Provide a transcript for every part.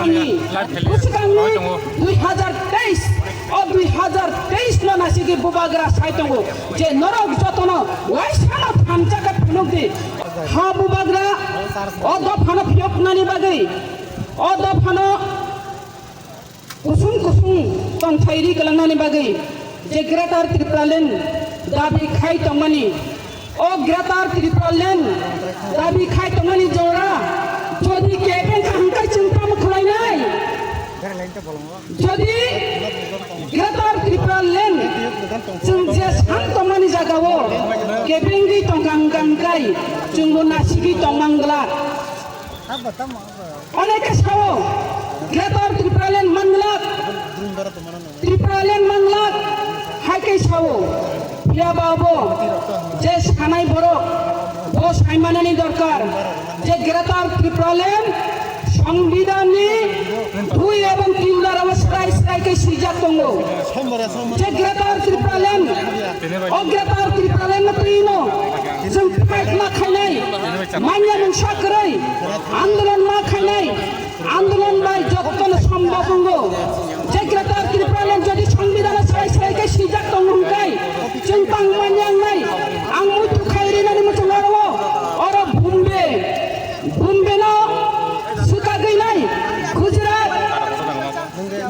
Puskangni 2023 2023 no nasigi bubagra saitongo je norok jotono waisana thamjaka phunukdi ha bubagra odo phano phioknani bagai odo phano kusung tongthairi kalangnani bagai je Greater Tripuraland dabi khai tongmani o Greater Tripuraland dabi khai tongmani jora jodi keben hangkai chungpam khulainai jodi Greater Tripuraland jungje santongmani jagao kebengi tongkangkai jungbo nasigi tongmangla oneke sao Greater Tripuraland manglak Tripuraland manglak haike sao ya babo je sanai borok bo saimanani dorkar je Greater Tripuraland সংবিধানে 2 এবং 3 ধারা স্ট্রাইকে সিজাক দঙ্গো যে Greater Tripuraland ও Greater Tripuraland তিনো जों fight मा खाइनाय मान्या मोनसा करै आन्दोलन मा खाइनाय आन्दोलन बाय जतन सम्भव दंगो जे Greater Tripuraland जदि संविधान स्ट्राइके सिजाक दंगोंखाय जों बांमान्यांनाय आं मुथु खाइरिनानि मुथुलारो अरो बुम्बे ना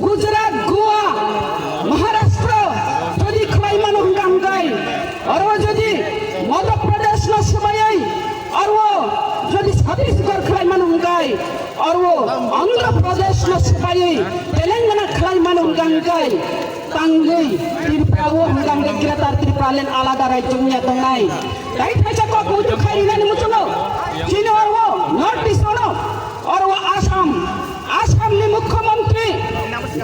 गुजरात गोवा महाराष्ट्र जदि खलाइमान हंगामगाय और जदि मध्य प्रदेश न सबायै और जदि छत्तीसगढ़ खलाइमान हंगाय और आंध्र प्रदेश न सबायै तेलंगाना खलाइमान हंगामगाय तांगै त्रिपुराओ हंगामगाय Greater Tripuraland आलादा राज्यनिया दंनाय दाइ थाइसा को मुथु खाइरिनानि मुथुनो जिनो नॉर्थ ईस्ट और आसामनि मुख्यमंत्री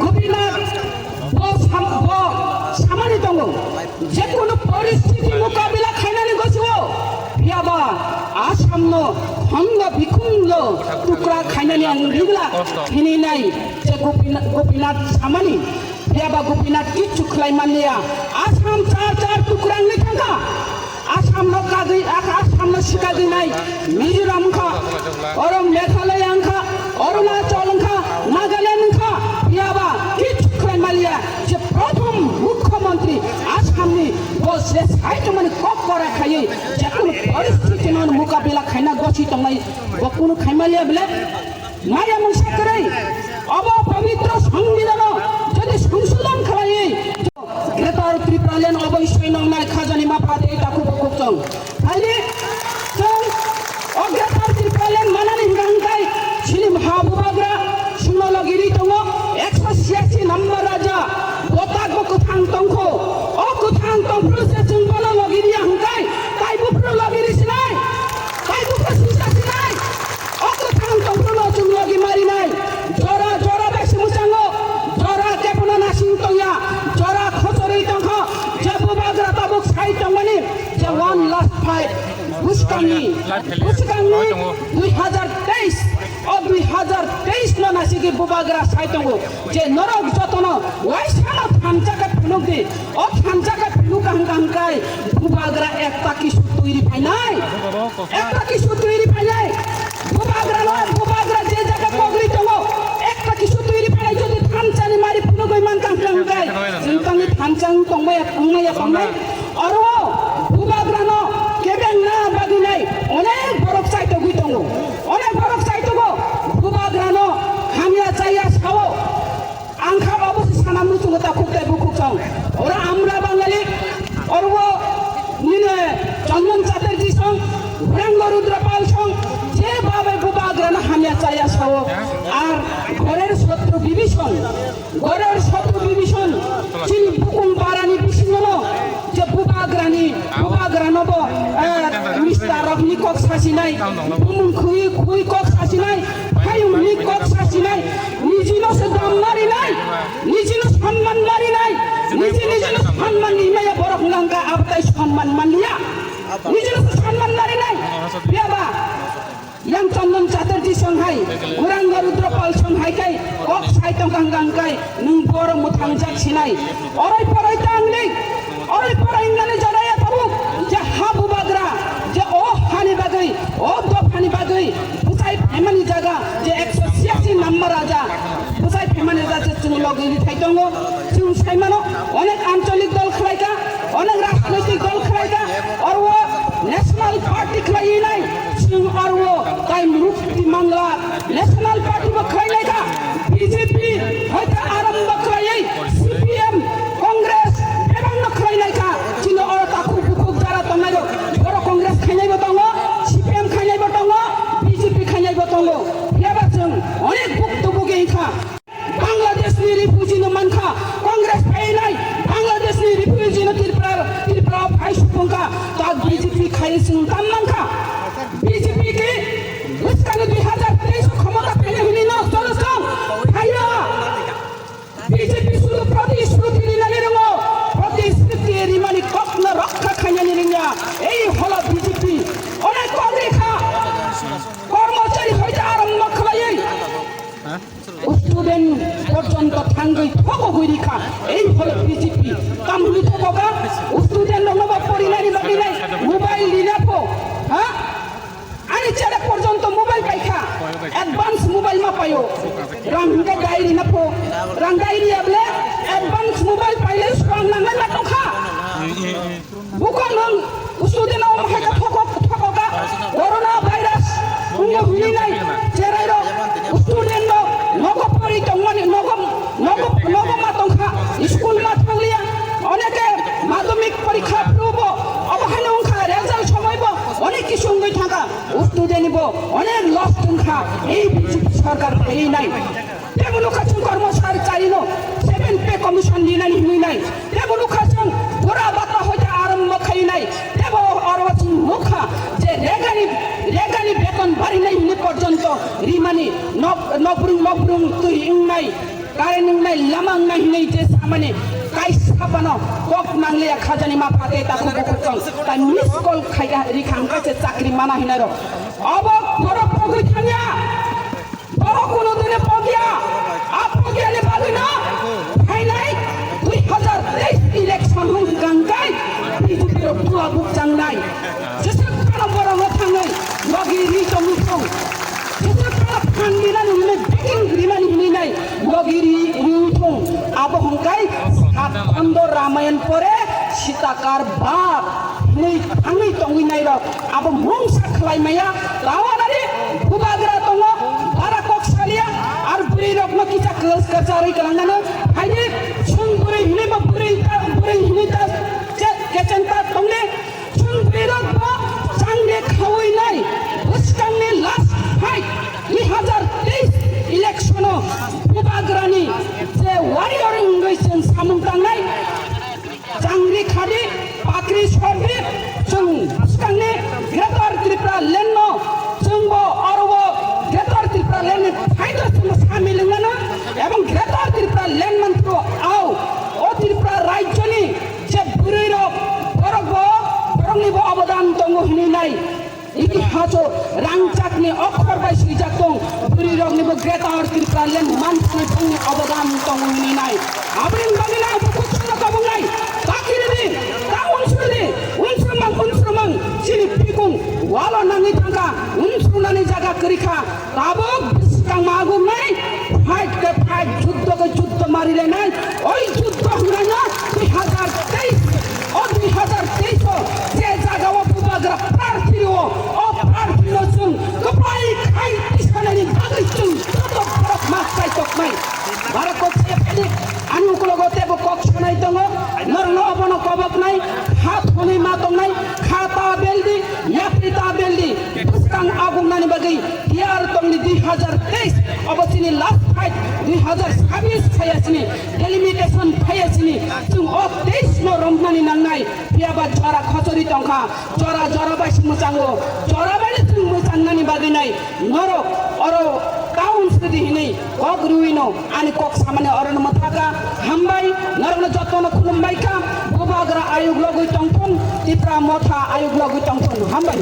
गोपीनाथ सामानि दङ जे कोनो परिस्थिति मुकाबिला खाइनानै गसियो बियाबा आसामनो हंग बिखुंग टुकरा खाइनानै आं रिगला हिनिनाय जे गोपीनाथ सामानि बियाबा गोपीनाथ किछु खलाइमानिया आसाम चार टुकरानि थांगा आसामनो कागै आसामनो सिकागैनाय मिजोराम खा और मेघालय अंखा अरुणाचल अंखा नागालैंड अंखा बियाबा किछु खलाइमालिया जे प्रथम मुख्यमंत्री आसामनि बस जे साइटमानि कक करा खायै जे कुनु परिस्थितिनो मुकाबिला खाइना गछि तंनाय बकुनु खाइमालिया बेले माया मोनसा करै अब पवित्र संविधान जदि संशोधन खालायै Greater Tripuraland अवश्य नंनाय खाजानि माफादे ताकु बकजों खालि जों Greater Tripuraland मानानि हंगामगाय सिलिम हा बुबाग्रा सुनलगिरि दङ 186 नम्बर राजा बतागो कुथां तंखो अ कुथां तंखो से जों बनलगिरि हंगाय काइबुफ्रो लगिरि सिनाय काइबुफ्रो सिसा सिनाय अ कुथां तंखो जों लगि मारिनाय जरा बेसे मुसांगो जरा केपना नासिं तंया जरा खचरै तंखो जे बुबाग्रा ताबुक साइ तंमानि जे वन लास्ट फाइट Puskangni 2023 और 2023 no nasigi bubagra saitongo je norok jotono waisana thamjaka phunukdi o thamjaka phunuk hangkai bubagra ekta kisu tuiri phainai ekta kisu tuiri phainai bubagra je jaga pogri tongo ekta kisu tuiri phainai jodi thamchani mari phunugoi mankang hangkai jintangni thamchang tongmai phangnai aro bubagra no केबें ना बागिनाय अनेक बरफ Saito गुइतंगो अनेक बरफ साइतोगो बुबाग्रानो हामिया जाया सावो आंखा बाबु साना मुथुंगो ता खुक्ते बुकुचां और आमरा बांगाली और वो निने चंदन चटर्जी संग भ्रंग रुद्रपाल संग जे बाबे बुबाग्रानो हामिया जाया सावो आर घरेर शत्रु विभीषण चिन बुकुं बारानि बिसिङनो जे बुबाग्रानोबो मिस्टार रफनि कक सासिनाय बुमुं खुइ कक सासिनाय फायुमनि कक सासिनाय निजिनो सदाम मारिनाय निजिनो सम्मान मारिनाय निजिनो सम्मान निमाया बरफ नांगा आबताय सम्मान मानिया निजिनो सम्मान मारिनाय बियाबा yang Chandon Chatterjee Shanghai Kurang Rudrapal Shanghai kai kok saitong kanggang kai nung borong mutang jak sinai orai parai tanglik orai parai ngane jaraya tabu je ha bubagra je hani bagai do hani bagai bukai emani jaga je 186 number aja খাইমানো অনেক আঞ্চলিক দল খাইকা অনেক রাজনৈতিক দল খাইকা আর ও national party খাই নাই সিং আর ও তাই মুক্তি বাংলা ন্যাশনাল পার্টি খাই নাই কা বিজেপি হয়তো আরম্ভ খাই সিপিএম কংগ্রেস এবং খাই নাই কা চিন আর তাকু বুকুক যারা তংনাই বড় কংগ্রেস খাই নাই বতঙ্গ সিপিএম খাই নাই বতঙ্গ বিজেপি খাই নাই বতঙ্গ এবার जों অনেক বক্তব্য গেইখা বাংলাদেশনি রিফিউজিনো মানখা কংগ্রেস ফাইনাই বাংলাদেশনি রিফিউজিনো ত্রিপুরা ফাই সুপংকা তা বিজেপি খাইছিং কাম মানখা বিজেপি কে উস্কানো 2023 ক্ষমতা পেলে হিনি না চলছং খাইয়া বিজেপি শুধু প্রতিশ্রুতি দিলানি রঙ প্রতিশ্রুতি রিমানি কখনো রক্ষা খাইয়ানি রিংয়া এই হলো বিজেপি অনেক কংগ্রেসা কর্মচারী হইতে আরম্ভ খাইয়াই স্টুডেন্ট পর্যন্ত থাঙ্গই থকো হইরিখা এই হলো বিজেপি কামলি থকোকা স্টুডেন্ট নব পরিনারি বাকিনাই মোবাইল দিনাপো হ্যাঁ আনি চেরা পর্যন্ত মোবাইল পাইখা অ্যাডভান্স মোবাইল মা পায়ো রাঙ্গা ডাইরি নাপো রাং ডাইরি আবলে অ্যাডভান্স মোবাইল পাইলে স্ট্রং নাঙ্গা না টখা বুকা নং স্টুডেন্ট ও হাকা থকোকা করোনা ভাইরাস উনি হুই নাই চেরাইরো স্টুডেন্ট নগো পরি তংমানি নগো মা তংখা স্কুল মা তংলিয়া অনেকে মাধ্যমিক পরীক্ষা প্রব অবহানে অংখা রেজাল্ট সময়ব অনেক কিছু অঙ্গই থাকা স্টুডেন্ট নিব অনেক লস তংখা এই বিজেপি সরকার এই নাই তেমন খাচুং কর্মচারী নো 7 পে কমিশন দিনানি হুই নাই তেমন খাচুং গোরা বাতা হইতে আরম্ভ খাই নাই তেব অরওয়াচিং মুখা যে রেগানি বেতন বাড়ি নাই হিনি পর্যন্ত রিমানি নবরুং তুই ইংনাই কারেন্ট ইংনাই লামাং নাই হিনি যে সামানে কাইস খাপানো কক নাংলে খাজানি মা পাতে তাকু বকুচং তাই মিস কল খাইয়া রিখাং কাছে চাকরি মানা হিনারো অবক বড় পগই থানিয়া বড় কোন দিনে পগিয়া আপগিয়ালে বালি না খাই নাই 2023 ইলেকশন হুং গাংকাই বিজেপির পুয়া বুক চাংনাই যেসব কানা বড় থাঙ্গাই লগিরি তমুথং যেসব কানা ফান্ডিনানি হিনে বেকিং গ্রিমানি হিনি নাই লগিরি রুথং আবো হংকাই সাতখন্ড রামায়ণ পরে সীতাকার বাপ হিনি থাঙ্গি তঙ্গি নাই র আবো মংসা খালাই মাইয়া রাওয়ানারি বুবাগরা তঙ্গ বারা কক্সালিয়া আর বুড়ি রত্ন কিচা কচারি কালাঙ্গানো হাইনি সুন্দরী হিনি বা বুড়ি হিনি তা কেচেন্তা তঙ্গে সুন্দরী রত্ন চাঙ্গে খাওয়াই নাই উস্কাংনি লাস্ট ফাইট 2023 ইলেকশন বুবাগরানি যে ওয়ারিয়র ইংরেজন সামুংতাংনাই চাংরি খাদি পাকরি সরবি जों उस्कांनि ग्रेटर त्रिपुरा लेन्ड जोंबो अरबो ग्रेटर त्रिपुरा लेन्ड फाइदा जों सामिल नङाना एवं ग्रेटर त्रिपुरा लेन्ड मन्त्र आव ओ त्रिपुरा राज्यनि जे बुरैर बरंनिबो अबदान दङ हिनि नाय इतिहास रांचाकनि अक्षर बाय सिजाक दं बुरैरनिबो ग्रेटर त्रिपुरा लेन्ड मानसिनि दंनि अबदान दङ हिनि नाय आब्रिन बानिना बुकुसना दबंनाय ताकिरिनि ताउनसुनि उनसुरमां सिनि पिकुं वाला नाङि थांगा उनसुरनानि जागा करिखा दाबो बिसकां मागुमनाय फाइट जुद्ध मारिलेनाय ओइ जुद्ध हुनाया 2023 ओ 2023 जे जागाव बुबाग्रा प्रार्थी ओ प्रार्थी जों गोबाय खाय तिसानानि बागै जों तब माखाय तकनाय भारतको चेपनि आनुकुलगते बकक सुनाय दङ नरनो अबनो कबक नाय हात हनै मा दंनाय खाता बेलदि यात्रिता बेलदि बुस्कां आगुमनानि बागै यार तंनि 2023 अबसिनि लास्ट फाइट 2026 फायासिनि डेलिमिटेशन फायासिनि जों अ 23 नो रमनानि नांनाय पियाबा जरा खचरी तंखा जरा बाइस मोजांगो जरा बाइस जों मोजांनानि बागैनाय नरो अरो टाउन स्थिति हिनै कक रुइनो आनि कक सामाने अरन मथागा हामबाय नरनो जतनो खुलुमबायका बुबाग्रा आयोग लगै तंफं तिप्रा मथा आयोग लगै तंफं हामबाय।